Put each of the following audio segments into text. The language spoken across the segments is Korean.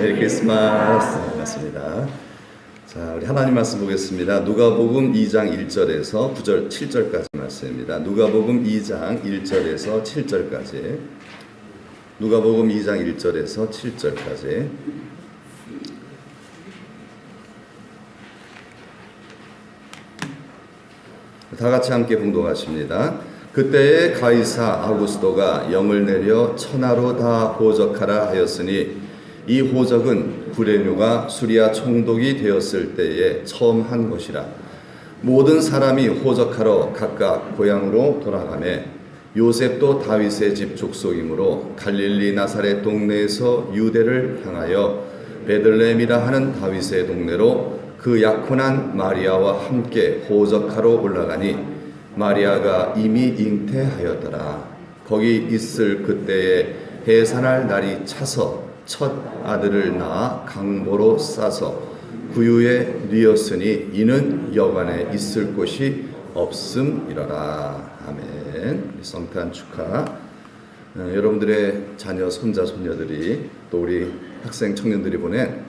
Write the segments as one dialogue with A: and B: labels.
A: 메리 크리스마스. 반갑습니다. 자, 우리 하나님 말씀 보겠습니다. 누가복음 2장 1절에서 9절 7절까지 말씀입니다. 누가복음 2장 1절에서 7절까지. 누가복음 2장 1절에서 7절까지. 다 같이 함께 봉독하십니다. 그때에 가이사 아구스도가 영을 내려 천하로 다 호적하라 하였으니 이 호적은 구레뉴가 수리아 총독이 되었을 때에 처음 한 것이라. 모든 사람이 호적하러 각각 고향으로 돌아가매 요셉도 다윗의 집 족속이므로 갈릴리 나사렛 동네에서 유대를 향하여 베들레헴이라 하는 다윗의 동네로 그 약혼한 마리아와 함께 호적하러 올라가니 마리아가 이미 잉태하였더라. 거기 있을 그때에 해산할 날이 차서 첫 아들을 낳아 강보로 싸서 구유에 뉘었으니 이는 여관에 있을 곳이 없음이러라. 아멘. 성탄 축하. 여러분들의 자녀, 손자, 손녀들이 또 우리 학생, 청년들이 보낸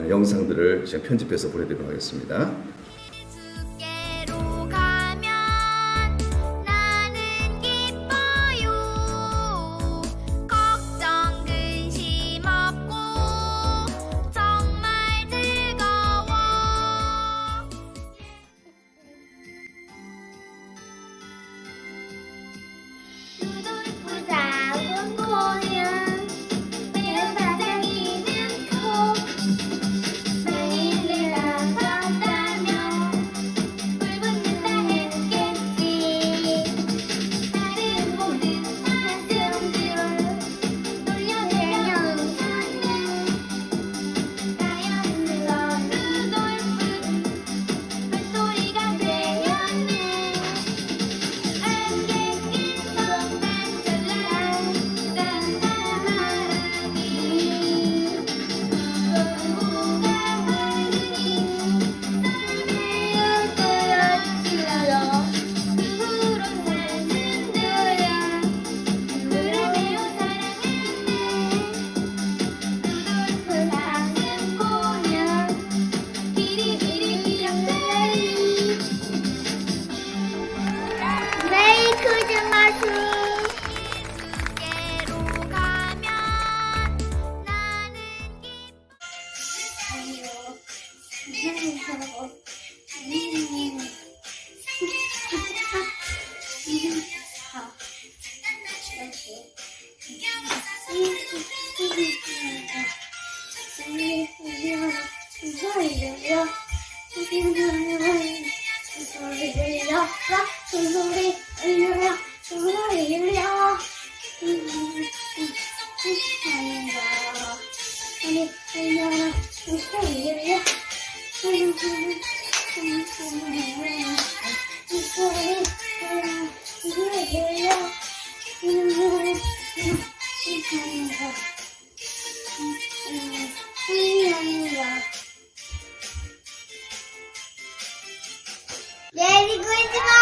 A: 영상들을 지금 편집해서 보내드리도록 하겠습니다.
B: 메리 크리스마스!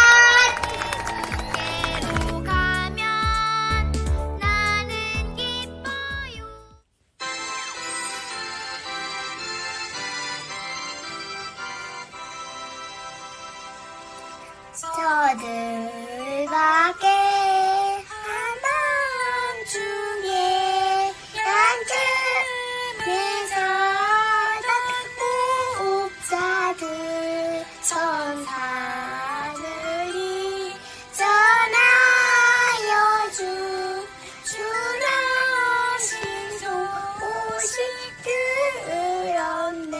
B: 저들밖에 하나님 중에 양쯤에서 목자들 천사들이 전하여 주나신 소식 들었네.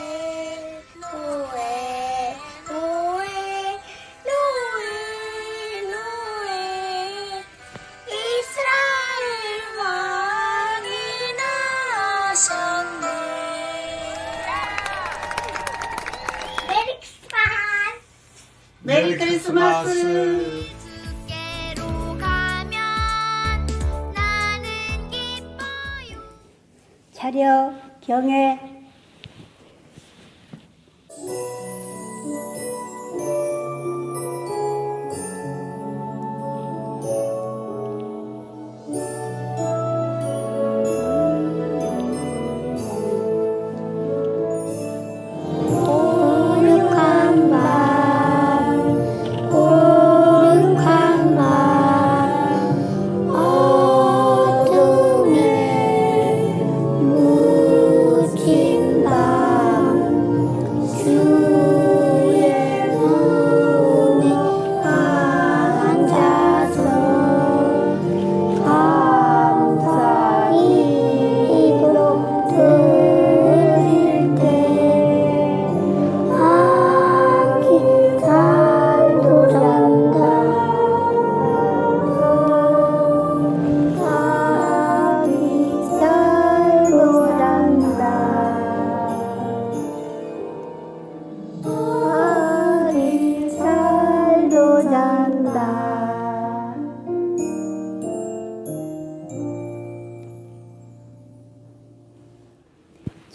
B: 노에 노에 노에 이스라엘 왕이 나셨네. 메리 크리스마스!
C: 메리 크리스마스.
B: 주께로 가면 나는 기뻐요.
D: 차려 경애.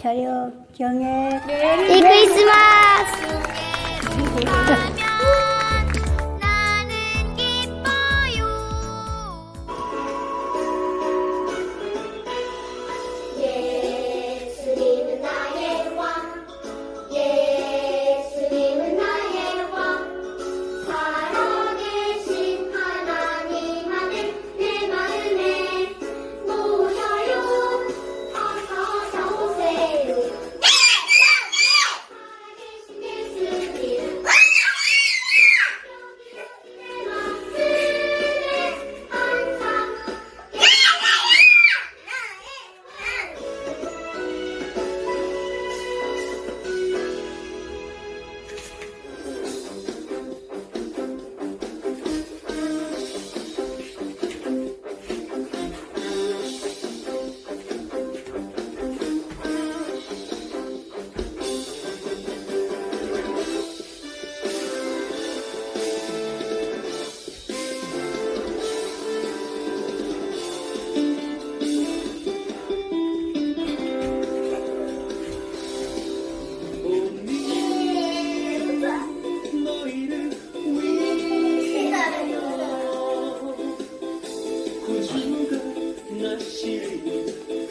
D: 차려 경외
B: 메리 크리스마스. 가면 나는 기뻐요. 예수님은 나의 왕. 예수님은 나의 왕. 살아계신 하나님 아들 내 마음에 모여요. 어서 오세요. 살아계신 예수님. 내 마음에 항상
C: 너희를 위하여 구주가 나시리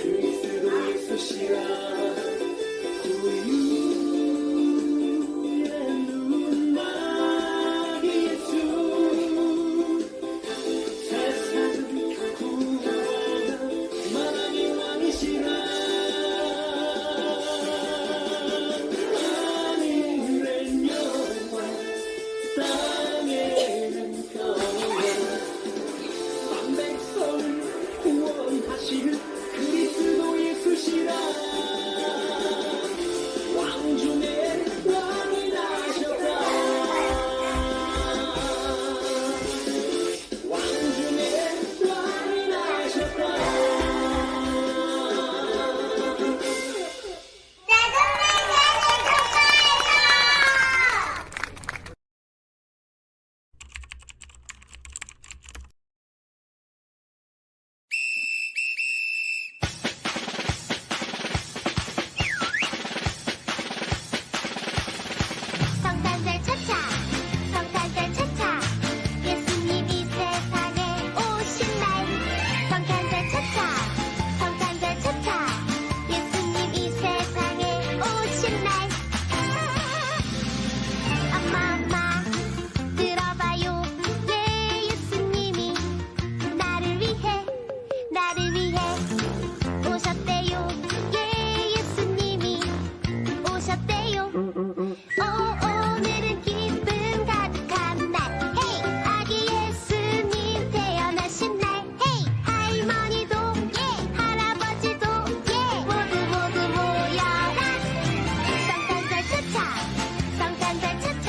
C: 그리스도 예수시라 구유의 눈나기 예수 세상을 구원한 만왕의 왕이시라 하늘의 영광 땅에는 평화 백성을 구원하시는 그리스도 예수시라 왕중의 왕이 나셨다 왕중의 왕이 나셨다
B: 성탄절 차차, 성탄절 차차, 예수님이 세상에 오신 날. 성탄절 차차, 성탄절 차차, 예수님이 세상에 오신 날. 엄마, 들어봐요. 예, 예수님이 나를 위해 오셨대요. 예, 예수님이 오셨대요. 오늘은 기쁨 가득한 날. 헤이, 아기 예수님 태어나신 날. 헤이, 할머니도 예, 할아버지도 예, 모두 모여라. 성탄절 차차, 성탄절 차차,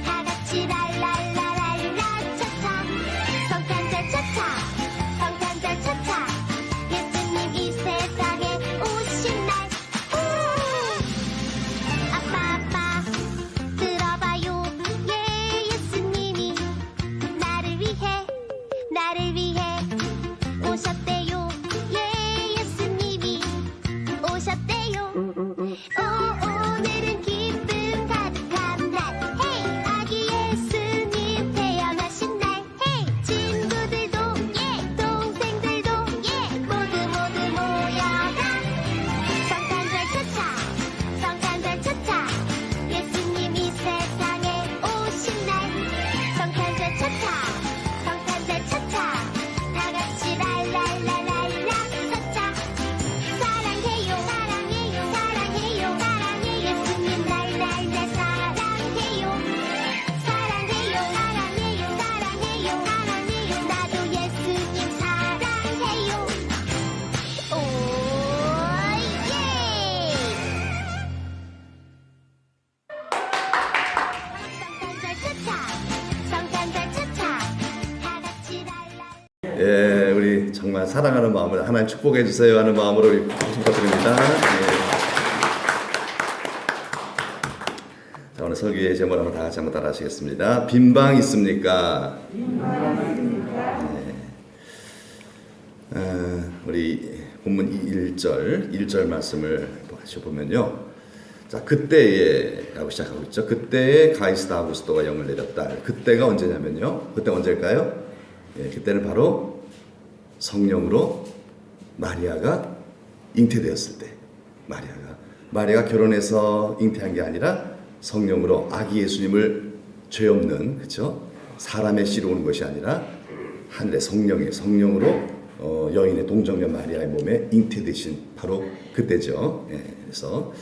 B: 다 같이 랄랄라랄라 차차. 성탄절 차차, 성탄절 차차, 예수님 이 세상에 오신 날. 아빠, 들어봐요. 예, 예수님이 나를 위해 오셨대요. 예, 예수님이 오셨대요. 오늘은 기쁨 가득한 날. 헤이, 아기 예수님 태어나신 날. 헤이, 친구들도 예, 동생들도 예, 모두 모여라. 성탄절 차차, 성탄절 차차, 예수님 이 세상에 오신 날. 성탄절 차차, 성탄절 차차, 다 같이 랄랄라랄라 차차. 사랑해요, 사랑해요, 사랑해요, 사랑해요, 예수님 날 사랑해요. 사랑해요, 사랑해요, 사랑해요, 사랑해요, 나도 예수님 사랑해요. 오, 예! 성탄절 차차, 성탄절 차차, 다 같이 랄랄.
A: 예, 우리 정말 사랑하는 마음을 하나님 축복해 주세요 하는 마음으로 우리 축복드립니다. 예. 자, 오늘 설교의 제목을 한번 다 같이 한번 따라 하시겠습니다. 빈방 있습니까? 우리 본문 1절 말씀을 다시 보면요. 자, 그때에 라고 시작하고 있죠. 그때에 가이사 아우구스토가 영을 내렸다. 그때가 언제냐면요. 그때 언제일까요? 예, 그때는 바로 성령으로 마리아가 잉태되었을 때. 마리아가 결혼해서 잉태한 게 아니라 성령으로 아기 예수님을 죄 없는, 그렇죠? 사람의 씨로 오는 것이 아니라 하늘의 성령으로 여인의 동정녀 마리아의 몸에 잉태되신 바로 그때죠. 예, 그래서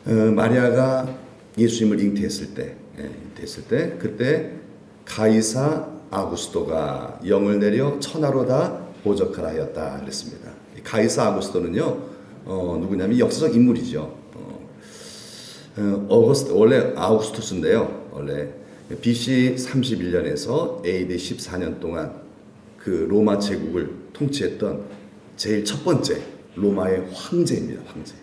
A: 마리아가 예수님을 잉태했을 때, 그때 가이사 아구스토가 영을 내려 천하로 다 호적하라 하였다 그랬습니다. 가이사 아구스토는요, 누구냐면 역사적 인물이죠. 원래 아우구스투스인데요. 원래 BC 31년에서 AD 14년 동안 그 로마 제국을 통치했던 제일 첫 번째 로마의 황제입니다. 황제.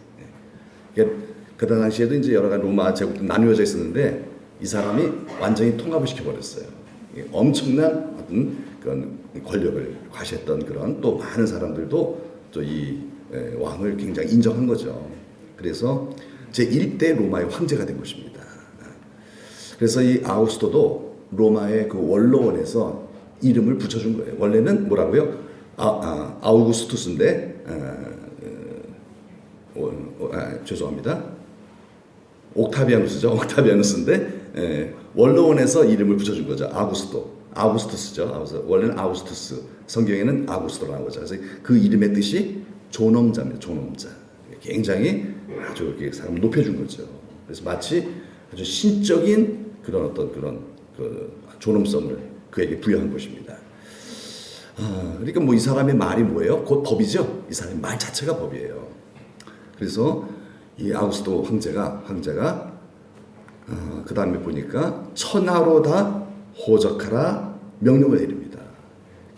A: 그 당시에도 이제 여러 가지 로마 제국도 나누어져 있었는데 이 사람이 완전히 통합을 시켜버렸어요. 엄청난 어떤 그런 권력을 과시했던 그런 또 많은 사람들도 또 이 왕을 굉장히 인정한 거죠. 그래서 제1대 로마의 황제가 된 것입니다. 그래서 이 아우구스토도 로마의 그 원로원에서 이름을 붙여준 거예요. 원래는 뭐라고요? 아우구스투스인데, 죄송합니다. 옥타비아누스죠. 옥타비아누스인데, 원로원에서 이름을 붙여준 거죠. 아우구스투스죠. 원래는 아우구스투스. 성경에는 아우구스토라는 거죠. 그래서 그 이름의 뜻이 존엄자입니다. 존엄자. 굉장히 아주 이렇게 사람을 높여준 거죠. 그래서 마치 아주 신적인 그런 어떤 그런 그 존엄성을 그에게 부여한 것입니다. 그러니까 뭐 이 사람의 말이 뭐예요? 곧 법이죠. 이 사람의 말 자체가 법이에요. 그래서 이 아우구스토 황제가 그 다음에 보니까 천하로 다 호적하라 명령을 내립니다.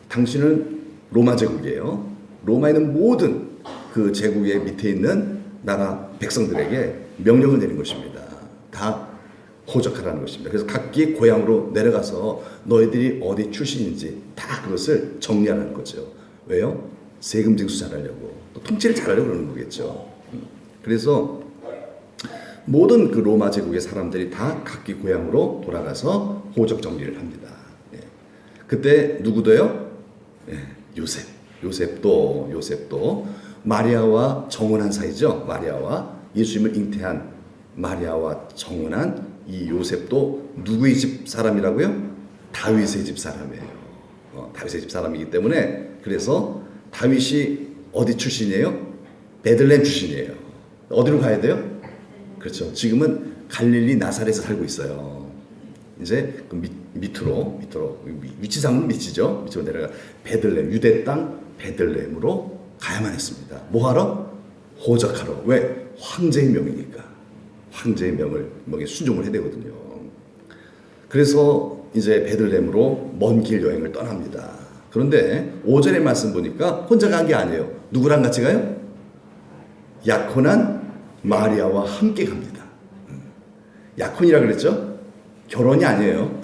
A: 당신은 로마 제국이에요. 로마에 있는 모든 그 제국의 밑에 있는 나라 백성들에게 명령을 내린 것입니다. 다 호적하라는 것입니다. 그래서 각기 고향으로 내려가서 너희들이 어디 출신인지 다 그것을 정리하라는 거죠. 왜요? 세금 징수 잘하려고, 또 통치를 잘하려고 그러는 거겠죠. 그래서 모든 그 로마 제국의 사람들이 다 각기 고향으로 돌아가서 호적 정리를 합니다. 예. 그때 누구도요? 예, 요셉도 마리아와 정혼한 사이죠. 마리아와 예수님을 잉태한 마리아와 정혼한 이 요셉도 누구의 집 사람이라고요? 다윗의 집 사람이에요. 다윗의 집 사람이기 때문에 그래서 다윗이 어디 출신이에요? 베들레헴 출신이에요. 어디로 가야 돼요? 그렇죠. 지금은 갈릴리 나사렛에 살고 있어요. 이제 그 밑으로 위치상은 밑이죠. 밑으로 내려가 베들레헴, 유대 땅 베들레헴으로 가야만 했습니다. 뭐하러? 호적하러. 왜? 황제의 명이니까. 황제의 명에 순종을 해야 되거든요. 그래서 이제 베들레헴으로 먼 길 여행을 떠납니다. 그런데 5절의 말씀 보니까 혼자 간 게 아니에요. 누구랑 같이 가요? 약혼한 마리아와 함께 갑니다. 약혼이라 그랬죠? 결혼이 아니에요.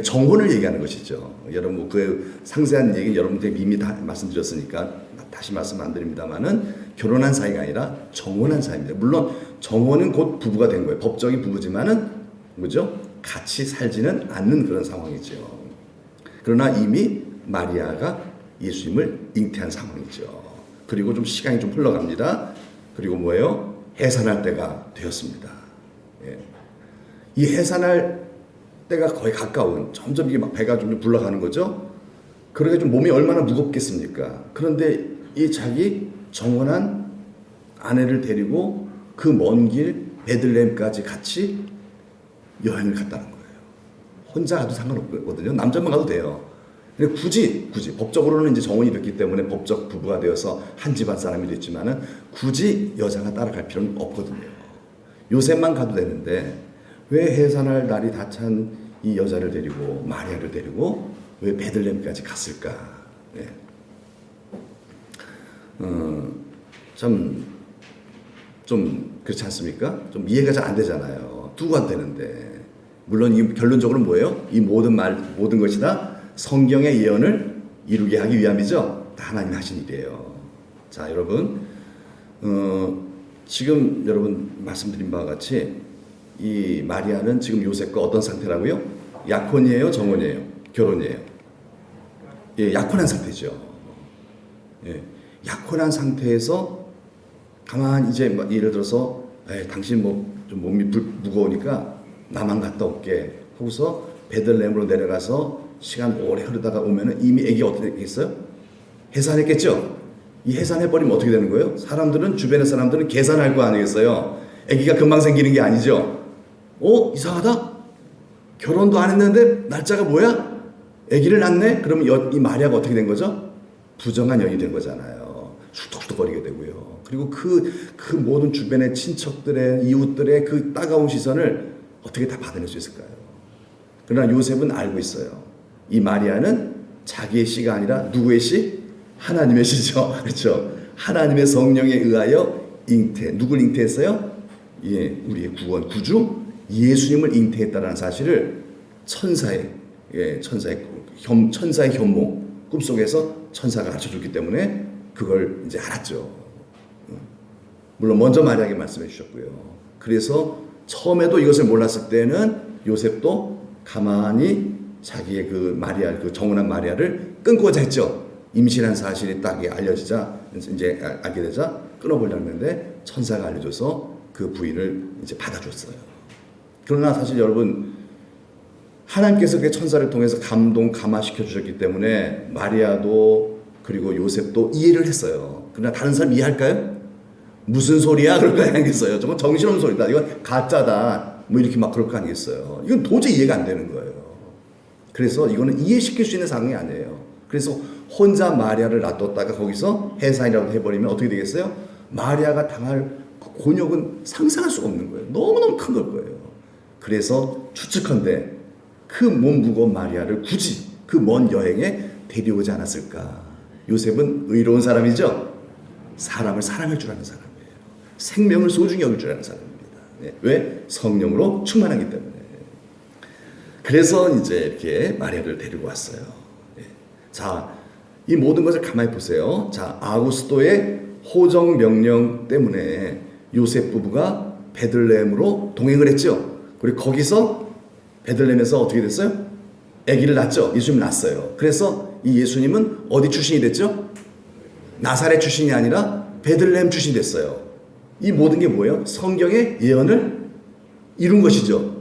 A: 정혼을 얘기하는 것이죠. 여러분 뭐 그 상세한 얘기 여러분들에게 이미 다 말씀드렸으니까 다시 말씀 안 드립니다만은 결혼한 사이가 아니라 정혼한 사이입니다. 물론 정혼은 곧 부부가 된 거예요. 법적인 부부지만은 뭐죠? 같이 살지는 않는 그런 상황이죠. 그러나 이미 마리아가 예수님을 잉태한 상황이죠. 그리고 좀 시간이 좀 흘러갑니다. 그리고 뭐예요? 해산할 때가 되었습니다. 예. 이 해산할 때가 거의 가까운, 점점 이게 막 배가 좀 불러가는 거죠. 그러게 좀 몸이 얼마나 무겁겠습니까? 그런데 이 자기 정혼한 아내를 데리고 그 먼 길 베들레헴까지 같이 여행을 갔다는 거예요. 혼자 가도 상관없거든요. 남자만 가도 돼요. 근데 굳이 법적으로는 이제 정혼이 됐기 때문에 법적 부부가 되어서 한 집안 사람이 됐지만은 굳이 여자가 따라갈 필요는 없거든요. 요셉만 가도 되는데 왜 해산할 날이 다 찬 이 여자를 데리고 마리아를 데리고 왜 베들레헴까지 갔을까? 네. 좀 그렇지 않습니까? 좀 이해가 잘 안 되잖아요. 두고 안 되는데. 물론 이 결론적으로 뭐예요? 이 모든 것이 다 성경의 예언을 이루게 하기 위함이죠. 다 하나님이 하신 일이에요. 자, 여러분, 지금 여러분 말씀드린 바와 같이 이 마리아는 지금 요셉과 어떤 상태라고요? 약혼이에요, 정혼이에요, 결혼이에요. 예, 약혼한 상태죠. 예, 약혼한 상태에서 가만 이제 막 예를 들어서 당신 뭐 좀 몸이 무거우니까 나만 갔다 올게 하고서 베들레헴으로 내려가서 시간 오래 흐르다가 오면은 이미 애기 어떻게 됐겠어요? 해산했겠죠. 이 해산해버리면 어떻게 되는 거예요? 사람들은 주변의 사람들은 계산할 거 아니겠어요? 애기가 금방 생기는 게 아니죠. 이상하다. 결혼도 안 했는데 날짜가 뭐야? 애기를 낳네? 그러면 이 마리아가 어떻게 된 거죠? 부정한 여인이 된 거잖아요. 쑥덕쑥덕거리게 되고요. 그리고 그 모든 주변의 친척들의 이웃들의 그 따가운 시선을 어떻게 다 받아낼 수 있을까요? 그러나 요셉은 알고 있어요. 이 마리아는 자기의 씨가 아니라 누구의 씨? 하나님의 씨죠. 그렇죠? 하나님의 성령에 의하여 누굴 잉태했어요? 예, 우리의 구원, 구주 예수님을 잉태했다라는 사실을 천사의 현몽 꿈속에서 천사가 가르쳐줬기 때문에 그걸 이제 알았죠. 물론 먼저 마리아에게 말씀해 주셨고요. 그래서 처음에도 이것을 몰랐을 때는 요셉도 가만히 자기의 그 마리아, 그 정혼한 마리아를 끊고자 했죠. 임신한 사실이 딱 알려지자 이제 알게 되자 끊어보려고 했는데 천사가 알려줘서 그 부인을 이제 받아줬어요. 그러나 사실 여러분 하나님께서 그 천사를 통해서 감화시켜 주셨기 때문에 마리아도 그리고 요셉도 이해를 했어요. 그러나 다른 사람 이해할까요? 무슨 소리야? 그럴 거 아니겠어요. 정말 정신없는 소리다. 이건 가짜다. 뭐 이렇게 막 그럴 거 아니겠어요. 이건 도저히 이해가 안 되는 거예요. 그래서 이거는 이해시킬 수 있는 상황이 아니에요. 그래서 혼자 마리아를 놔뒀다가 거기서 해산이라고 해버리면 어떻게 되겠어요? 마리아가 당할 곤욕은 상상할 수가 없는 거예요. 너무너무 큰 걸 거예요. 그래서 추측컨대 그 몸 무거운 마리아를 굳이 그 먼 여행에 데려오지 않았을까. 요셉은 의로운 사람이죠. 사람을 사랑할 줄 아는 사람이에요. 생명을 소중히 여길 줄 아는 사람입니다. 왜? 성령으로 충만하기 때문에. 그래서 이제 이렇게 마리아를 데리고 왔어요. 자, 이 모든 것을 가만히 보세요. 자, 아구스토의 호정 명령 때문에 요셉 부부가 베들레헴으로 동행을 했죠. 그리고 거기서 베들레헴에서 어떻게 됐어요? 아기를 낳았죠. 예수님 낳았어요. 그래서 이 예수님은 어디 출신이 됐죠? 나사렛 출신이 아니라 베들레헴 출신이 됐어요. 이 모든 게 뭐예요? 성경의 예언을 이룬 것이죠.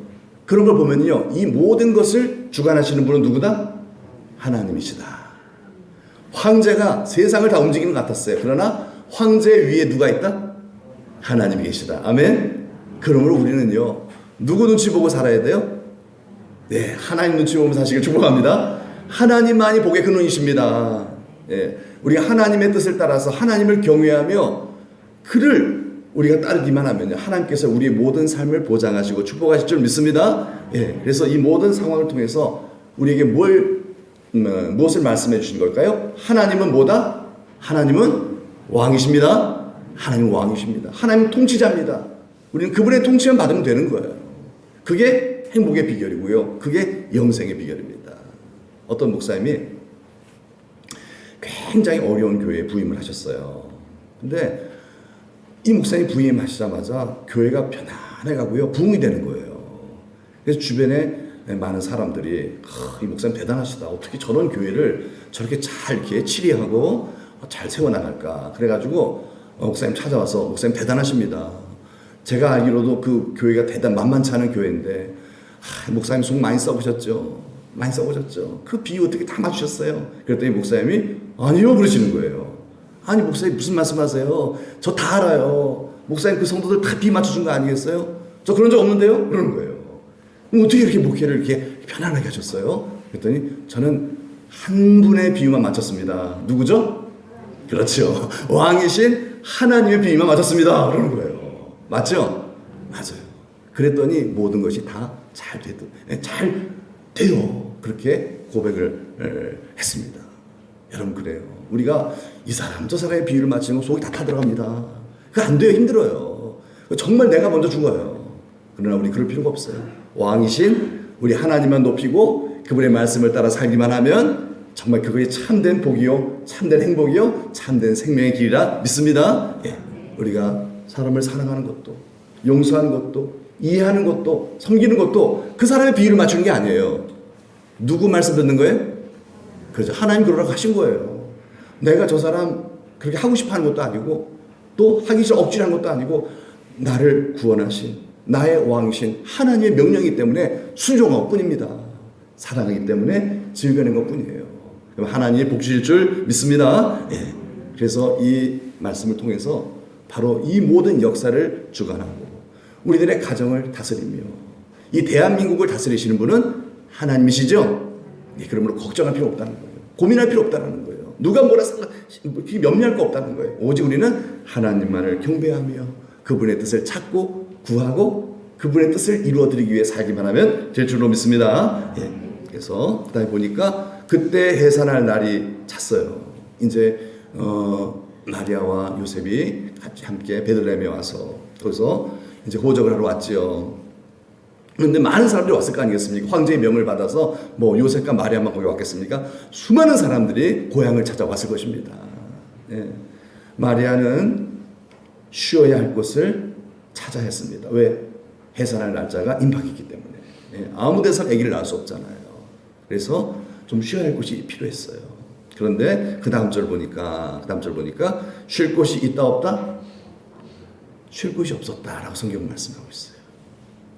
A: 그런 걸 보면요, 이 모든 것을 주관하시는 분은 누구다? 하나님이시다. 황제가 세상을 다 움직이는 것 같았어요. 그러나 황제 위에 누가 있다? 하나님이 계시다. 아멘. 그러므로 우리는요, 누구 눈치 보고 살아야 돼요? 네, 하나님 눈치 보면서 사시길 축복합니다. 하나님만이 복의 근원이십니다. 예, 우리가 하나님의 뜻을 따라서 하나님을 경외하며 그를 우리가 따르기만 하면요, 하나님께서 우리의 모든 삶을 보장하시고 축복하실 줄 믿습니다. 예, 그래서 이 모든 상황을 통해서 우리에게 무엇을 말씀해 주신 걸까요? 하나님은 뭐다? 하나님은 왕이십니다. 하나님은 왕이십니다. 하나님은 통치자입니다. 우리는 그분의 통치만 받으면 되는 거예요. 그게 행복의 비결이고요. 그게 영생의 비결입니다. 어떤 목사님이 굉장히 어려운 교회에 부임을 하셨어요. 근데 이 목사님이 부임하시자마자 교회가 편안해가고요, 부흥이 되는 거예요. 그래서 주변에 많은 사람들이 이 목사님 대단하시다. 어떻게 저런 교회를 저렇게 잘 이렇게 치리하고 잘 세워나갈까. 그래가지고 목사님 찾아와서 목사님 대단하십니다. 제가 알기로도 그 교회가 만만치 않은 교회인데 목사님 속 많이 써보셨죠? 많이 써보셨죠? 그 비유 어떻게 다 맞추셨어요? 그랬더니 목사님이 아니요 그러시는 거예요. 아니 목사님 무슨 말씀하세요? 저 다 알아요. 목사님 그 성도들 다 비 맞춰준 거 아니겠어요? 저 그런 적 없는데요? 그러는 거예요. 그럼 어떻게 이렇게 목회를 이렇게 편안하게 하셨어요? 그랬더니 저는 한 분의 비유만 맞췄습니다. 누구죠? 그렇죠. 왕이신 하나님의 비유만 맞췄습니다. 그러는 거예요. 맞죠? 맞아요. 그랬더니 모든 것이 다 잘 돼요. 그렇게 고백을 했습니다. 여러분 그래요. 우리가 이 사람 저 사람의 비유를 맞추는 거 속이 다 타들어갑니다. 그거 안 돼요. 힘들어요. 정말 내가 먼저 죽어요. 그러나 우리 그럴 필요가 없어요. 왕이신 우리 하나님만 높이고 그분의 말씀을 따라 살기만 하면 정말 그것이 참된 복이요, 참된 행복이요, 참된 생명의 길이라 믿습니다. 예, 우리가 사람을 사랑하는 것도, 용서하는 것도, 이해하는 것도, 섬기는 것도 그 사람의 비율을 맞추는 게 아니에요. 누구 말씀 듣는 거예요? 그렇죠. 하나님 그러라고 하신 거예요. 내가 저 사람 그렇게 하고 싶어 하는 것도 아니고 또 하기 싫어 억지로 한 것도 아니고 나를 구원하신 나의 왕이신 하나님의 명령이기 때문에 순종한 것뿐입니다. 사랑하기 때문에 즐겨낸 것뿐이에요. 하나님이 복 주실 줄 믿습니다. 예. 그래서 이 말씀을 통해서 바로 이 모든 역사를 주관하고 우리들의 가정을 다스리며 이 대한민국을 다스리시는 분은 하나님이시죠. 예. 그러므로 걱정할 필요 없다는 거예요. 고민할 필요 없다는 거예요. 누가 뭐라 염려할 거 없다는 거예요. 오직 우리는 하나님만을 경배하며 그분의 뜻을 찾고 구하고 그분의 뜻을 이루어드리기 위해 살기만 하면 될 줄로 믿습니다. 예. 그래서 그다음에 보니까 그때 해산할 날이 찼어요. 이제 마리아와 요셉이 같이 함께 베들레헴에 와서 거기서 이제 호적을 하러 왔지요. 그런데 많은 사람들이 왔을 거 아니겠습니까? 황제의 명을 받아서 뭐 요셉과 마리아만 거기 왔겠습니까? 수많은 사람들이 고향을 찾아왔을 것입니다. 예. 마리아는 쉬어야 할 곳을 찾아야 했습니다. 왜? 해산할 날짜가 임박했기 때문에. 예. 아무 데서 아기를 낳을 수 없잖아요. 그래서 좀 쉬어야 할 곳이 필요했어요. 그런데 그 다음 절 보니까 쉴 곳이 있다 없다? 쉴 곳이 없었다라고 성경은 말씀하고 있어요.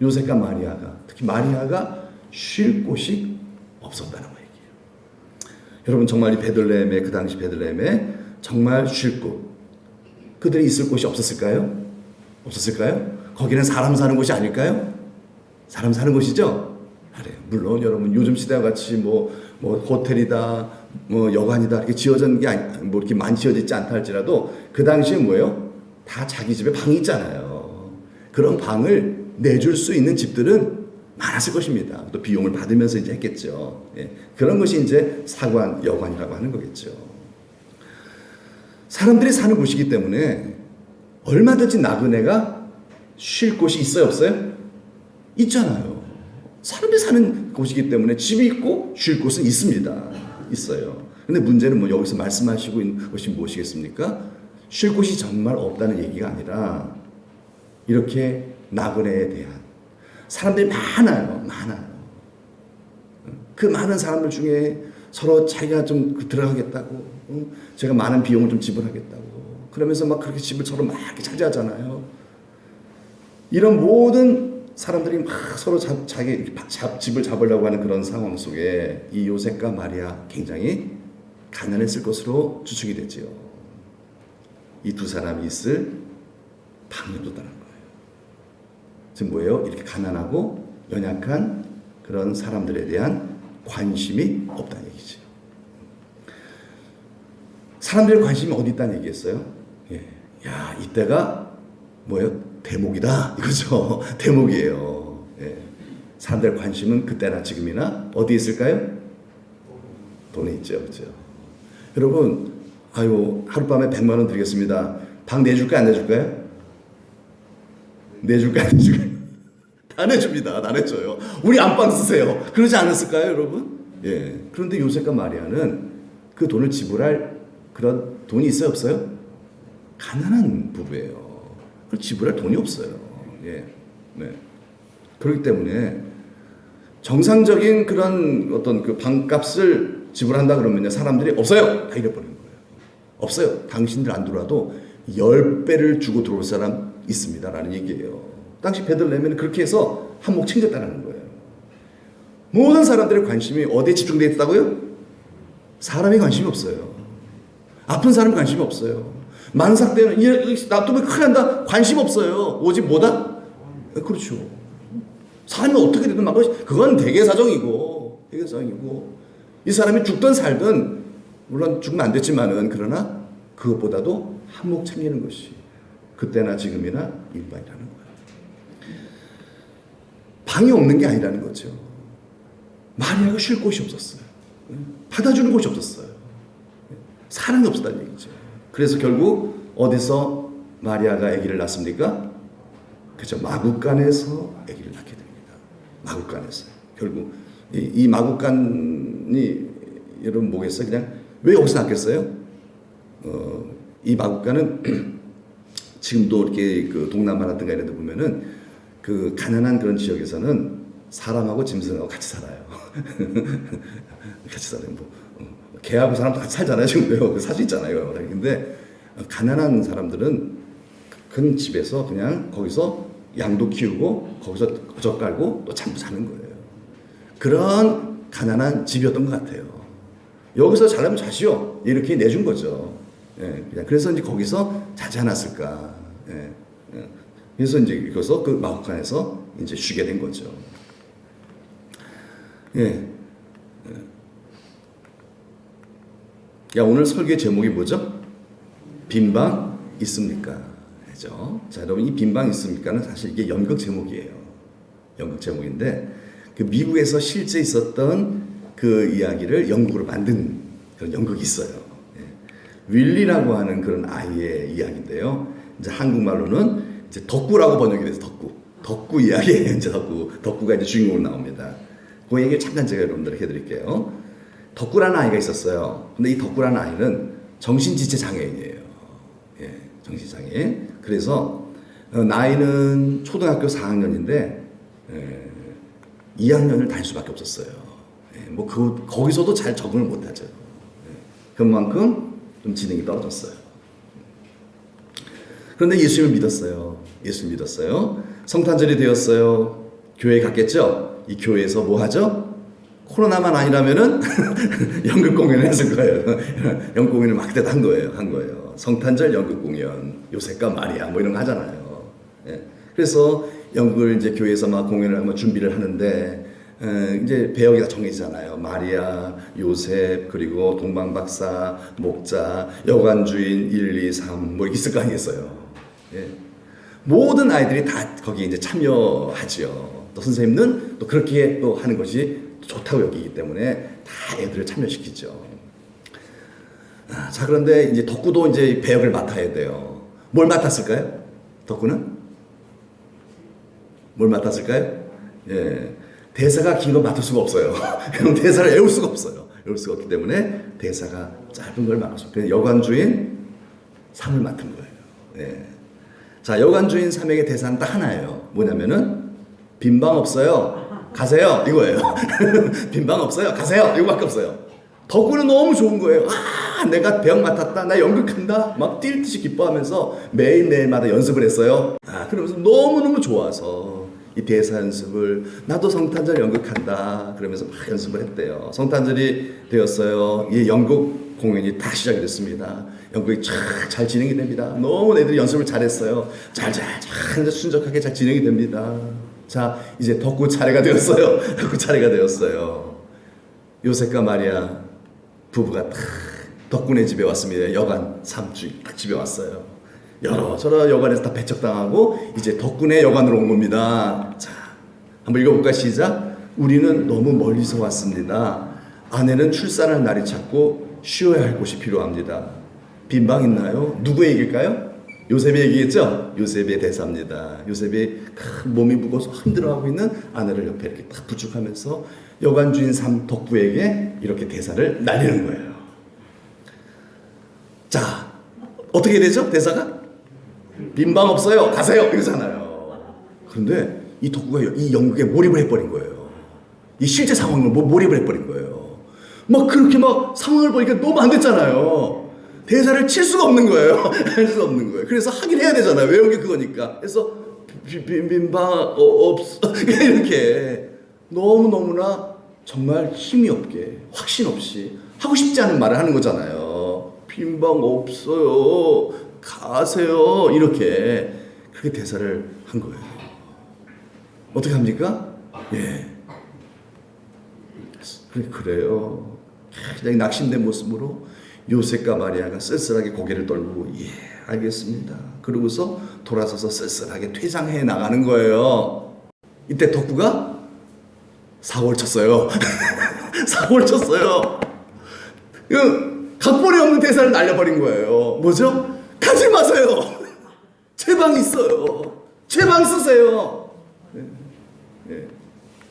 A: 요셉과 마리아가, 특히 마리아가 쉴 곳이 없었다는 거예요. 여러분 정말 이 베들레헴에, 그 당시 베들레헴에 정말 쉴 곳, 그들이 있을 곳이 없었을까요? 없었을까요? 거기는 사람 사는 곳이 아닐까요? 사람 사는 곳이죠? 그래요. 물론 여러분 요즘 시대와 같이 뭐 호텔이다, 뭐 여관이다 이렇게 지어진 게 뭐 이렇게 많이 지어지지 않다 할지라도 그 당시에 뭐예요? 다 자기 집에 방이 있잖아요. 그런 방을 내줄 수 있는 집들은 많았을 것입니다. 또 비용을 받으면서 이제 했겠죠. 예. 그런 것이 이제 사관, 여관이라고 하는 거겠죠. 사람들이 사는 곳이기 때문에 얼마든지 나그네가 쉴 곳이 있어요, 없어요? 있잖아요. 사람들이 사는 곳이기 때문에 집이 있고 쉴 곳은 있습니다. 있어요. 근데 문제는 뭐 여기서 말씀하시고 있는 것이 무엇이겠습니까? 쉴 곳이 정말 없다는 얘기가 아니라 이렇게 나그네에 대한 사람들이 많아요. 그 많은 사람들 중에 서로 자기가 좀 들어가겠다고, 제가 많은 비용을 좀 지불하겠다고, 그러면서 막 그렇게 집을 서로 막 이렇게 차지하잖아요. 이런 모든 사람들이 막 서로 자기 집을 잡으려고 하는 그런 상황 속에 이 요셉과 마리아 굉장히 가난했을 것으로 추측이 되지요. 이 두 사람이 있을 방이 없었다는 거예요. 지금 뭐예요? 이렇게 가난하고 연약한 그런 사람들에 대한 관심이 없다는 얘기죠. 사람들의 관심이 어디 있다는 얘기였어요? 예. 야, 이때가 뭐예요? 대목이다 이거죠. 대목이에요. 예. 사람들의 관심은 그때나 지금이나 어디 있을까요? 돈에 있죠, 그렇죠? 여러분, 아유 하룻밤에 100만 원 드리겠습니다. 방 내줄까요, 안 내줄까요? 내줄까요, 안 내줄까요? 다 내줍니다. 다 내줘요. 우리 안방 쓰세요. 그러지 않았을까요, 여러분? 예. 그런데 요셉과 마리아는 그 돈을 지불할 그런 돈이 있어요, 없어요? 가난한 부부예요. 그걸 지불할 돈이 없어요. 예. 네. 그렇기 때문에 정상적인 그런 어떤 그 방값을 지불한다 그러면요, 사람들이 없어요. 다 잃어버리는 거예요. 없어요. 당신들 안 들어와도 10배를 주고 들어올 사람 있습니다라는 얘기예요. 당시 베들레헴에는 그렇게 해서 한몫 챙겼다는 거예요. 모든 사람들의 관심이 어디에 집중되어 있다고요? 사람이 관심이 없어요. 아픈 사람 관심이 없어요. 만삭 때는 납두면 큰일 난다 관심 없어요. 오직 뭐다? 그렇죠. 사람이 어떻게 되든 막 그건 대개사정이고 이 사람이 죽든 살든 물론 죽으면 안 됐지만은 그러나 그것보다도 한몫 챙기는 것이 그때나 지금이나 일반이라는 거예요. 방이 없는 게 아니라는 거죠. 마리아가 쉴 곳이 없었어요. 받아주는 곳이 없었어요. 사랑이 없었다는 얘기죠. 그래서 결국 어디서 마리아가 아기를 낳습니까? 그죠. 마구간에서 아기를 낳게 됩니다. 마구간에서. 결국 이 마구간이 여러분 뭐겠어요? 그냥 왜 여기서 낳겠어요? 이 마구간은 지금도 이렇게 그 동남아라든가 이런 데 보면은 그 가난한 그런 지역에서는 사람하고 짐승하고 같이 살아요. 같이 살아요. 뭐 개하고 사람도 같이 살잖아요. 지금도요. 살 수 있잖아요. 근데 가난한 사람들은 큰 집에서 그냥 거기서 양도 키우고 거기서 젖 깔고 또 잠도 자는 거예요. 그런 가난한 집이었던 것 같아요. 여기서 잘하면 자시오 이렇게 내준 거죠. 예, 그냥 그래서 이제 거기서 자지 않았을까. 예, 예. 그래서 이제 거기서 그 마호칸에서 이제 쉬게 된 거죠. 예. 야, 오늘 설교 제목이 뭐죠? 빈방 있습니까? 그죠? 자, 여러분 이 빈방 있습니까는 사실 이게 연극 제목이에요. 연극 제목인데 그 미국에서 실제 있었던 그 이야기를 연극으로 만든 그런 연극이 있어요. 예. 윌리라고 하는 그런 아이의 이야기인데요. 이제 한국말로는 이제 덕구라고 번역이 돼서 덕구 이야기예요. 이제 덕구가 이제 주인공으로 나옵니다. 그 얘기를 잠깐 제가 여러분들에게 해드릴게요. 덕구라는 아이가 있었어요. 근데 이 덕구라는 아이는 정신지체 장애인이에요. 예, 정신장애인. 그래서 나이는 초등학교 4학년인데 2학년을 다닐 수밖에 없었어요. 예, 뭐 거기서도 잘 적응을 못하죠. 예, 그만큼 좀 지능이 떨어졌어요. 그런데 예수님을 믿었어요. 예수를 믿었어요. 성탄절이 되었어요. 교회에 갔겠죠? 이 교회에서 뭐 하죠? 코로나만 아니라면은 연극 공연을 했을 거예요. 연극 공연을 막 그때 한 거예요. 성탄절 연극 공연, 요셉과 마리아 뭐 이런 거 하잖아요. 예. 그래서 연극을 이제 교회에서 막 공연을 하면 준비를 하는데 이제 배역이 다 정해지잖아요. 마리아, 요셉, 그리고 동방박사, 목자, 여관주인 1, 2, 3 뭐 있을 거 아니겠어요. 예. 모든 아이들이 다 거기에 이제 참여하지요. 또 선생님은 또 그렇게 또 하는 것이 좋다고 여기기 때문에 다 애들을 참여시키죠. 자, 그런데 이제 덕구도 이제 배역을 맡아야 돼요. 뭘 맡았을까요? 덕구는? 뭘 맡았을까요? 예. 대사가 긴 거 맡을 수가 없어요. 대사를 외울 수가 없어요. 외울 수가 없기 때문에 대사가 짧은 걸 맡았어요. 그래서 여관주인 3을 맡은 거예요. 예. 자, 여관주인 3에게 대사는 딱 하나예요. 뭐냐면은 빈방 없어요. 가세요. 이거예요. 빈방 없어요. 가세요. 이거밖에 없어요. 덕구는 너무 좋은 거예요. 아, 내가 배역 맡았다. 나 연극한다. 막 뛸 듯이 기뻐하면서 매일매일마다 연습을 했어요. 아, 그러면서 너무너무 좋아서 이 대사 연습을 나도 성탄절 연극한다. 그러면서 막 연습을 했대요. 성탄절이 되었어요. 이 연극 공연이 다 시작이 됐습니다. 연극이 잘 진행이 됩니다. 너무 애들이 연습을 잘했어요. 잘 순적하게 잘 진행이 됩니다. 자, 이제 덕구 차례가 되었어요. 덕구 차례가 되었어요. 요셉과 마리아 부부가 딱 덕구네 집에 왔습니다. 여관 3주 딱 집에 왔어요. 여러저러 여관에서 다 배척당하고 이제 덕구네 여관으로 온 겁니다. 자, 한번 읽어볼까? 시작. 우리는 너무 멀리서 왔습니다. 아내는 출산할 날이 찼고 쉬어야 할 곳이 필요합니다. 빈방 있나요? 누구의 얘기일까요? 요셉의 얘기겠죠? 요셉의 대사입니다. 요셉이 몸이 무거워서 힘들어하고 있는 아내를 옆에 이렇게 딱 부축하면서 여관주인 3 덕구에게 이렇게 대사를 날리는 거예요. 자, 어떻게 되죠? 대사가? 빈방 없어요. 가세요. 이러잖아요. 그런데 이 덕구가 이 연극에 몰입을 해버린 거예요. 이 실제 상황을 몰입을 해버린 거예요. 막 그렇게 막 상황을 보니까 너무 안 됐잖아요. 대사를 칠 수가 없는 거예요. 할 수가 없는 거예요. 그래서 하긴 해야 되잖아요. 외운 게 그거니까. 그래서 빈방 없어 이렇게 너무너무나 정말 힘이 없게 확신 없이 하고 싶지 않은 말을 하는 거잖아요. 빈방 없어요. 가세요. 이렇게 그렇게 대사를 한 거예요. 어떻게 합니까? 예. 그래요. 굉장히 낙심된 모습으로 요셉과 마리아가 쓸쓸하게 고개를 떨고 예, 알겠습니다. 그러고서 돌아서서 쓸쓸하게 퇴장해 나가는 거예요. 이때 덕구가 사고를 쳤어요. 사고를 쳤어요. 각본이 없는 대사를 날려버린 거예요. 뭐죠? 가지 마세요. 제 방 있어요. 제 방 쓰세요. 네. 네.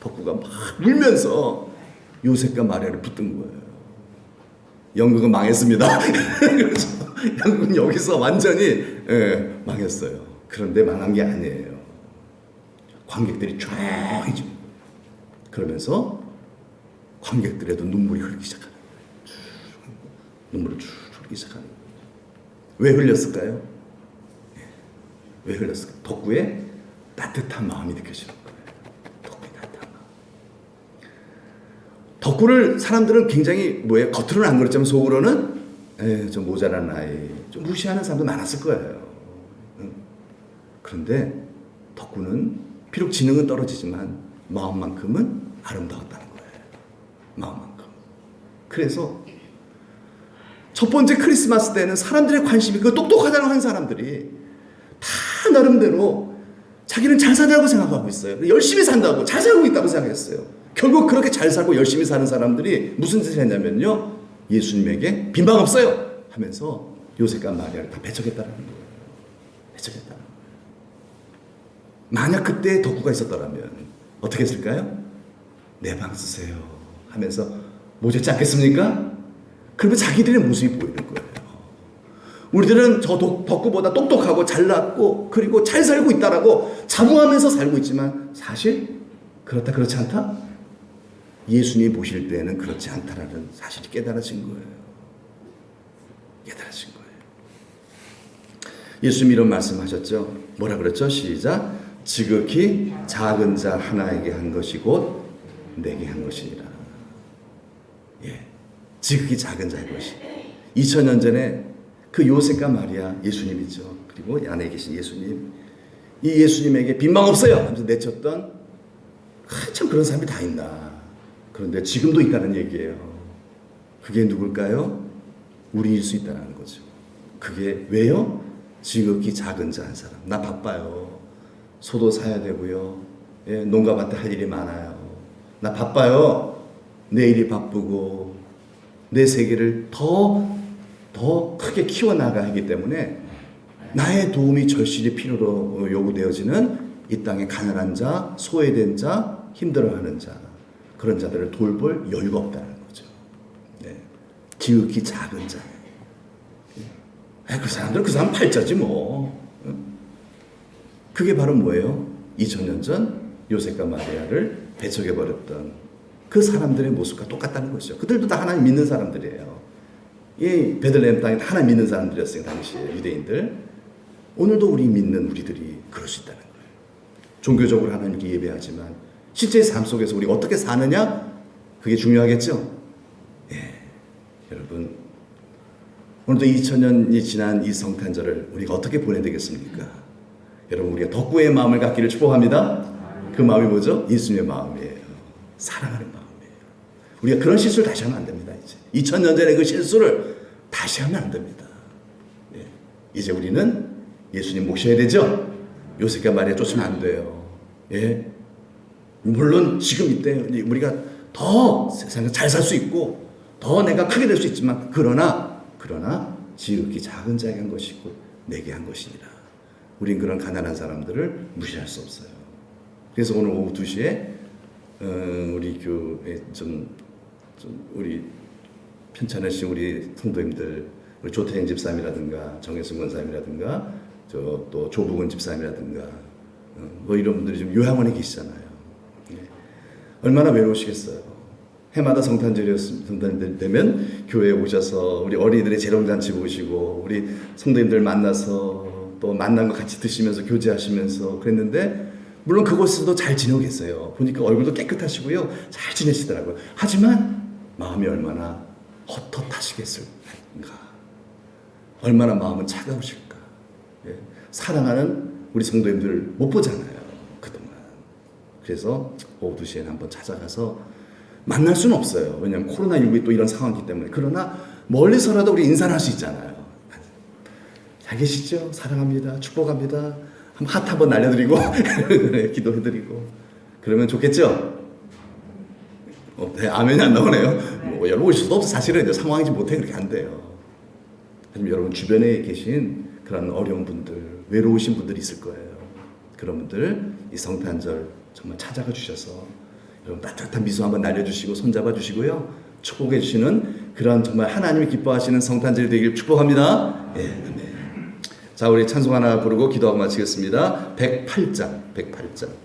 A: 덕구가 막 울면서 요셉과 마리아를 붙든 거예요. 연극은 망했습니다. 그렇죠. 양국은 여기서 완전히 망했어요. 그런데 망한 게 아니에요. 관객들이 쫙 그러면서 관객들에도 눈물이 흐르기 시작하는 거예요. 눈물을 쭉 흐르기 시작하는 거예요. 왜 흘렸을까요? 왜 흘렸을까요? 덕구의 따뜻한 마음이 느껴지는 거예요. 덕구의 따뜻한 마음. 덕구를 사람들은 굉장히 겉으로는 안 그렇지만 속으로는 좀 모자란 아이, 좀 무시하는 사람도 많았을 거예요. 그런데 덕구는 비록 지능은 떨어지지만 마음만큼은 아름다웠다는 거예요. 마음만큼. 그래서 첫 번째 크리스마스 때는 사람들의 관심이 그 똑똑하다고 하는 사람들이 다 나름대로 자기는 잘 산다고 생각하고 있어요. 열심히 산다고, 잘 살고 있다고 생각했어요. 결국 그렇게 잘 살고 열심히 사는 사람들이 무슨 짓을 했냐면요, 예수님에게 빈방 없어요 하면서 요셉과 마리아를 다 배척했다는 거예요. 배척했다는 거예요. 만약 그때 덕구가 있었더라면 어떻게 했을까요? 내 방 쓰세요 하면서 모셨지 않겠습니까? 그러면 자기들의 모습이 보이는 거예요. 우리들은 저 덕구보다 똑똑하고 잘났고 그리고 잘 살고 있다라고 자부하면서 살고 있지만 사실 그렇다 그렇지 않다? 예수님이 보실 때는 그렇지 않다라는 사실이 깨달아진 거예요. 깨달아진 거예요. 예수님이 이런 말씀하셨죠. 뭐라 그랬죠? 시작. 지극히 작은 자 하나에게 한 것이 곧 내게 한 것이니라. 예, 지극히 작은 자의 것이. 2000년 전에 그 요셉과 마리아, 예수님이죠. 그리고 안에 계신 예수님. 이 예수님에게 빈방 없어요 하면서 내쳤던 참 그런 사람이 다 있나. 그런데 지금도 있다는 얘기예요. 그게 누굴까요? 우리일 수 있다는 거죠. 그게 왜요? 지극히 작은 자 한 사람. 나 바빠요. 소도 사야 되고요. 예, 농가밭에 할 일이 많아요. 나 바빠요. 내 일이 바쁘고 내 세계를 더 크게 키워나가야 하기 때문에 나의 도움이 절실히 필요로 요구되어지는 이 땅의 가난한 자, 소외된 자, 힘들어하는 자, 그런 자들을 돌볼 여유가 없다는 거죠. 네. 지극히 작은 자. 그 사람 팔자지 뭐. 그게 바로 뭐예요? 2000년 전 요셉과 마리아를 배척해버렸던 그 사람들의 모습과 똑같다는 것이죠. 그들도 다 하나님 믿는 사람들이에요. 이 베들레헴 땅에 하나님 믿는 사람들이었어요. 당시에 유대인들. 오늘도 우리 믿는 우리들이 그럴 수 있다는 거예요. 종교적으로 하나님께 예배하지만 실제 삶 속에서 우리가 어떻게 사느냐? 그게 중요하겠죠? 예, 여러분 오늘도 2000년이 지난 이 성탄절을 우리가 어떻게 보내야 되겠습니까? 여러분 우리가 덕구의 마음을 갖기를 축복합니다. 그 마음이 뭐죠? 예수님의 마음이에요. 사랑하는 마음이에요. 우리가 그런 실수를 다시 하면 안 됩니다. 이제 2000년 전의 그 실수를 다시 하면 안 됩니다. 예. 이제 우리는 예수님 모셔야 되죠? 요셉과 마리아 쫓으면 안 돼요. 예. 물론 지금 이때 우리가 더 세상에 잘 살 수 있고 더 내가 크게 될 수 있지만 그러나 지극히 작은 자에게 한 것이고 내게 한 것이니라. 우린 그런 가난한 사람들을 무시할 수 없어요. 그래서 오늘 오후 2시에 우리 교회 우리 편찮으신 우리 성도님들, 우리 조태행 집사님이라든가 정혜승 권사님이라든가 또 조부근 집사님이라든가 이런 분들이 지금 요양원에 계시잖아요. 예. 얼마나 외로우시겠어요. 해마다 성탄절 되면 교회에 오셔서 우리 어린이들의 재롱잔치 보시고 우리 성도님들 만나서 또 만난 거 같이 드시면서 교제하시면서 그랬는데 물론 그곳에서도 잘 지내고 계세요. 보니까 얼굴도 깨끗하시고요. 잘 지내시더라고요. 하지만 마음이 얼마나 헛헛하시겠을까. 얼마나 마음은 차가우실까. 예. 사랑하는 우리 성도님들 못 보잖아요. 그동안. 그래서 오후 2시에는 한번 찾아가서 만날 수는 없어요. 왜냐하면 코로나19이 또 이런 상황이기 때문에. 그러나 멀리서라도 우리 인사를 할 수 있잖아요. 잘 계시죠? 사랑합니다. 축복합니다. 하트 한번 날려드리고 기도해드리고 그러면 좋겠죠? 네, 아멘이 안 나오네요. 여러분 올 수도 없어. 사실은 이제 상황이지 못해 그렇게 안 돼요. 하지만 여러분 주변에 계신 그런 어려운 분들, 외로우신 분들이 있을 거예요. 그런 분들 이 성탄절 정말 찾아가 주셔서 여러분 따뜻한 미소 한번 날려주시고 손잡아 주시고요. 축복해 주시는 그런 정말 하나님이 기뻐하시는 성탄절이 되길 축복합니다. 예, 아멘. 자, 우리 찬송 하나 부르고 기도하고 마치겠습니다. 108장.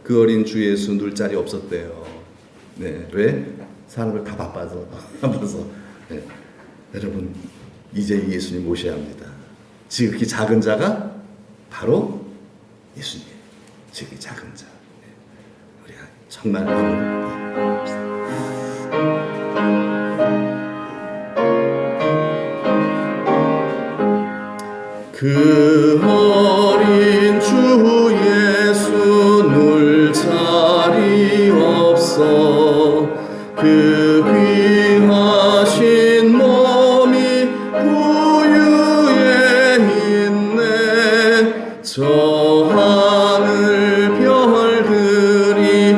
A: 그 어린 주 예수 누울 자리 없었대요. 네, 왜? 사람을 다 바빠서. 네. 여러분, 이제 예수님 모셔야 합니다. 지극히 작은 자가 바로 예수님. 지극히 작은 자. 네. 우리가 정말 그 어린 주 예수 누울 자리 없어 그 귀하신 몸이 구유에 있네 저 하늘 별들이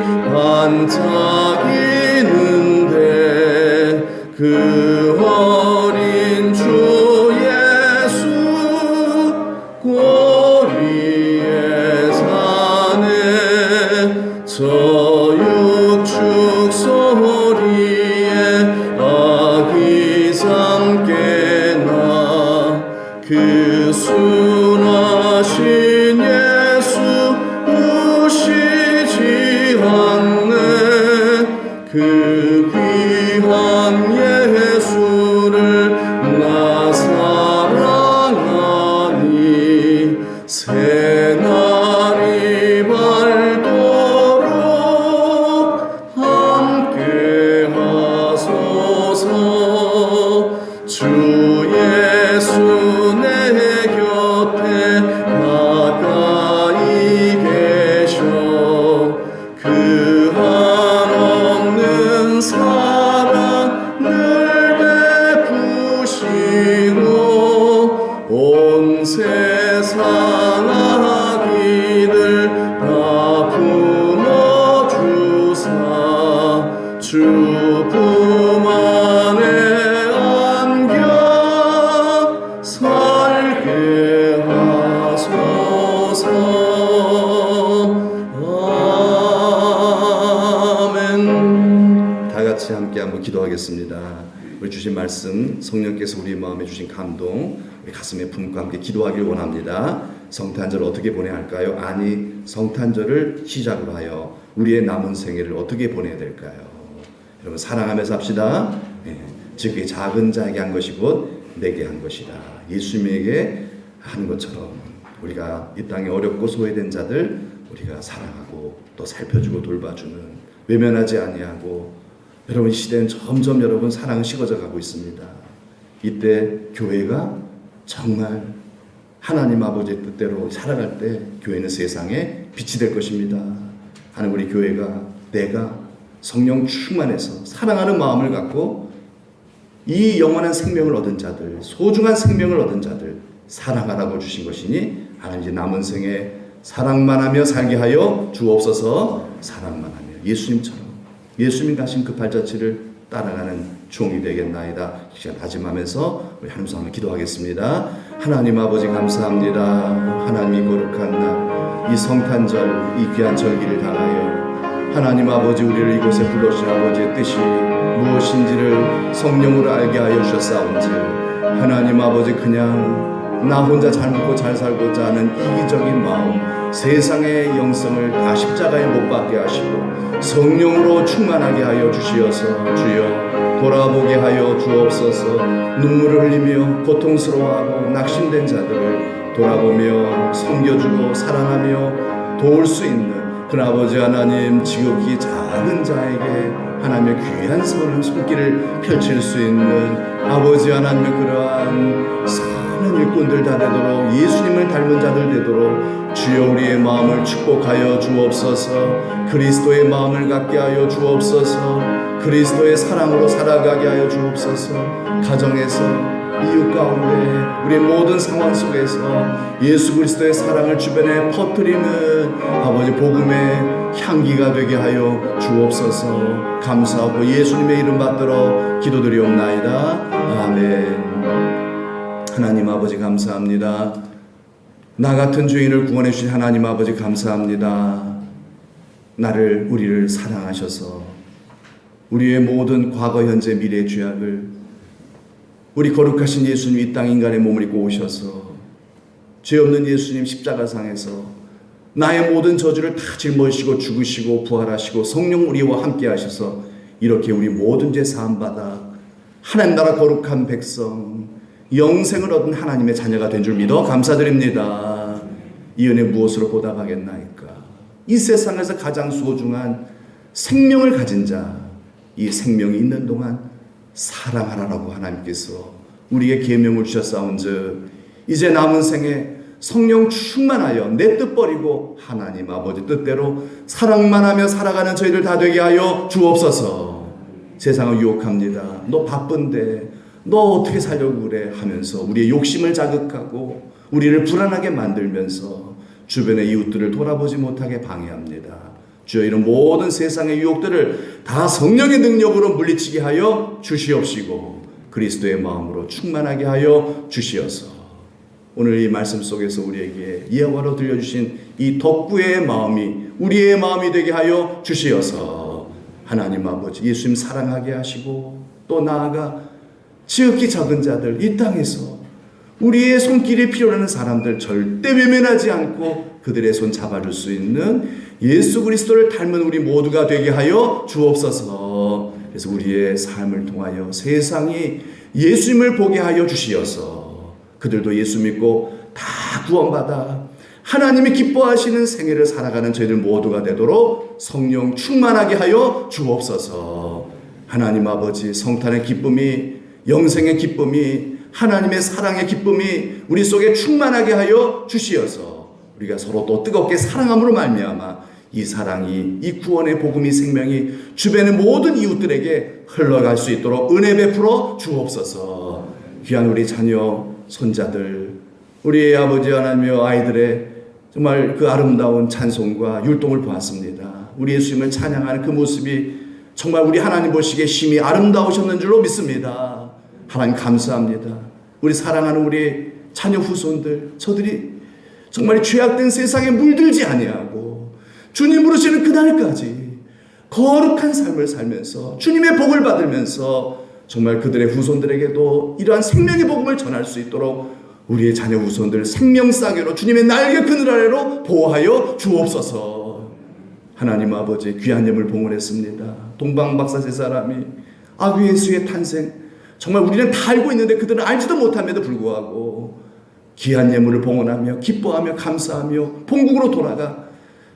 A: 반짝이는데 그 어린 주 예수 꼬리에 사네 저 육축 소리에 아기상 깨나 그 순하신 예수 우시지 않네 그 귀한 예수를 나 사랑하니 새날이 밝도록 함께 하소서 주 예수 내 곁에 가까이 계셔 그 한없는 사랑을 베푸시고 온 세상 아기들 다 품어주사 주 품 안에 안겨 살게 하소서 아멘. 다 같이 함께 한번 기도하겠습니다. 우리 주신 말씀 성령께서 우리 마음에 주신 감동 우리 가슴에 품고 함께 기도하길 원합니다. 성탄절을 어떻게 보내야 할까요? 아니 성탄절을 시작으로 하여 우리의 남은 생애를 어떻게 보내야 될까요? 여러분 사랑하면서 합시다. 예, 지극히 작은 자에게 한 것이 곧 내게 한 것이다. 예수님에게 한 것처럼 우리가 이 땅에 어렵고 소외된 자들 우리가 사랑하고 또 살펴주고 돌봐주는 외면하지 아니하고 여러분 이 시대는 점점 여러분 사랑은 식어져 가고 있습니다. 이때 교회가 정말 하나님 아버지의 뜻대로 살아갈 때 교회는 세상에 빛이 될 것입니다. 하나님 우리 교회가 내가 성령 충만해서 사랑하는 마음을 갖고 이 영원한 생명을 얻은 자들 소중한 생명을 얻은 자들 사랑하라고 주신 것이니 하나님 이제 남은 생에 사랑만 하며 살게 하여 주옵소서. 사랑만 하며 예수님처럼 예수님 가신 그 발자취를 따라가는 종이 되겠나이다. 이 시간 다짐하면서 우리 하나님 한번 기도하겠습니다. 하나님 아버지 감사합니다. 하나님이 거룩한 날 이 성탄절 이 귀한 절기를 당하여 하나님 아버지 우리를 이곳에 불러주신 아버지의 뜻이 무엇인지를 성령으로 알게 하여 주셨사온지 하나님 아버지 그냥 나 혼자 잘 먹고 잘 살고자 하는 이기적인 마음 세상의 영성을 다 십자가에 못 박게 하시고 성령으로 충만하게 하여 주시어서 주여 돌아보게 하여 주옵소서. 눈물을 흘리며 고통스러워하고 낙심된 자들을 돌아보며 섬겨주고 사랑하며 도울 수 있는 그 아버지 하나님 지극히 작은 자에게 하나님의 귀한 손길을 펼칠 수 있는 아버지 하나님의 그러한 많은 일꾼들 다 되도록 예수님을 닮은 자들 되도록 주여 우리의 마음을 축복하여 주옵소서. 그리스도의 마음을 갖게 하여 주옵소서. 그리스도의 사랑으로 살아가게 하여 주옵소서. 가정에서 이웃 가운데 우리 모든 상황 속에서 예수 그리스도의 사랑을 주변에 퍼뜨리는 아버지 복음의 향기가 되게 하여 주옵소서. 감사하고 예수님의 이름 받들어 기도드리옵나이다. 아멘. 하나님 아버지 감사합니다. 나 같은 죄인을 구원해 주신 하나님 아버지 감사합니다. 우리를 사랑하셔서 우리의 모든 과거 현재 미래의 죄악을 우리 거룩하신 예수님 이 땅 인간의 몸을 입고 오셔서 죄 없는 예수님 십자가상에서 나의 모든 저주를 다 짊어지시고 죽으시고 부활하시고 성령 우리와 함께 하셔서 이렇게 우리 모든 죄 사함받아 하나님 나라 거룩한 백성 영생을 얻은 하나님의 자녀가 된 줄 믿어 감사드립니다. 이 은혜 무엇으로 보답하겠나이까? 이 세상에서 가장 소중한 생명을 가진 자, 이 생명이 있는 동안 사랑하라라고 하나님께서 우리에게 계명을 주셨사온즉 이제 남은 생에 성령 충만하여 내 뜻 버리고 하나님 아버지 뜻대로 사랑만 하며 살아가는 저희들 다 되게 하여 주옵소서. 세상은 유혹합니다. 너 바쁜데 너 어떻게 살려고 그래 하면서 우리의 욕심을 자극하고 우리를 불안하게 만들면서 주변의 이웃들을 돌아보지 못하게 방해합니다. 주여 이런 모든 세상의 유혹들을 다 성령의 능력으로 물리치게 하여 주시옵시고 그리스도의 마음으로 충만하게 하여 주시어서 오늘 이 말씀 속에서 우리에게 예화로 들려주신 이 덕구의 마음이 우리의 마음이 되게 하여 주시어서 하나님 아버지 예수님 사랑하게 하시고 또 나아가 지극히 작은 자들 이 땅에서 우리의 손길이 필요하는 사람들 절대 외면하지 않고 그들의 손 잡아줄 수 있는 예수 그리스도를 닮은 우리 모두가 되게 하여 주옵소서. 그래서 우리의 삶을 통하여 세상이 예수님을 보게 하여 주시어서 그들도 예수 믿고 다 구원받아 하나님이 기뻐하시는 생애를 살아가는 저희들 모두가 되도록 성령 충만하게 하여 주옵소서. 하나님 아버지 성탄의 기쁨이 영생의 기쁨이 하나님의 사랑의 기쁨이 우리 속에 충만하게 하여 주시어서 우리가 서로 또 뜨겁게 사랑함으로 말미암아 이 사랑이 이 구원의 복음이 생명이 주변의 모든 이웃들에게 흘러갈 수 있도록 은혜 베풀어 주옵소서. 귀한 우리 자녀 손자들 우리 아버지 하나님의 아이들의 정말 그 아름다운 찬송과 율동을 보았습니다. 우리 예수님을 찬양하는 그 모습이 정말 우리 하나님 보시기에 심히 아름다우셨는 줄로 믿습니다. 하나님 감사합니다. 우리 사랑하는 우리 자녀 후손들 저들이 정말 죄악된 세상에 물들지 아니하고 주님 부르시는 그날까지 거룩한 삶을 살면서 주님의 복을 받으면서 정말 그들의 후손들에게도 이러한 생명의 복음을 전할 수 있도록 우리의 자녀 후손들 생명싸개로 주님의 날개 그늘 아래로 보호하여 주옵소서. 하나님 아버지 귀한 예물 봉헌했습니다. 동방박사 세 사람이 아구 예수의 탄생 정말 우리는 다 알고 있는데 그들은 알지도 못함에도 불구하고 귀한 예물을 봉헌하며 기뻐하며 감사하며 본국으로 돌아가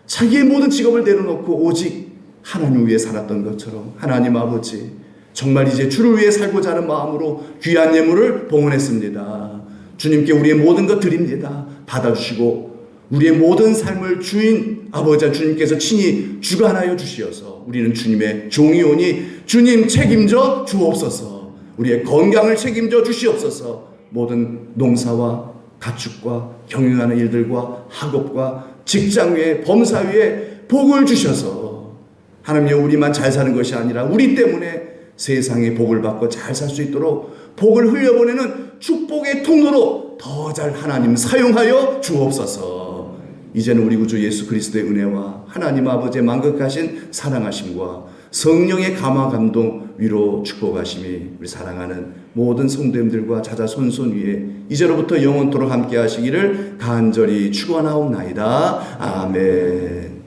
A: 자기의 모든 직업을 내려놓고 오직 하나님 위해 살았던 것처럼 하나님 아버지 정말 이제 주를 위해 살고자 하는 마음으로 귀한 예물을 봉헌했습니다. 주님께 우리의 모든 것 드립니다. 받아주시고 우리의 모든 삶을 주인 아버지 주님께서 친히 주관하여 주시어서 우리는 주님의 종이오니 주님 책임져 주옵소서. 우리의 건강을 책임져 주시옵소서. 모든 농사와 가축과 경영하는 일들과 학업과 직장 위에 범사 위에 복을 주셔서 하나님이여 우리만 잘 사는 것이 아니라 우리 때문에 세상의 복을 받고 잘 살 수 있도록 복을 흘려보내는 축복의 통로로 더 잘 하나님 사용하여 주옵소서. 이제는 우리 구주 예수 그리스도의 은혜와 하나님 아버지의 만극하신 사랑하심과 성령의 감화 감동 위로 축복하심이 우리 사랑하는 모든 성도님들과 자자손손 위에 이제로부터 영원토록 함께 하시기를 간절히 축원하옵나이다. 아멘.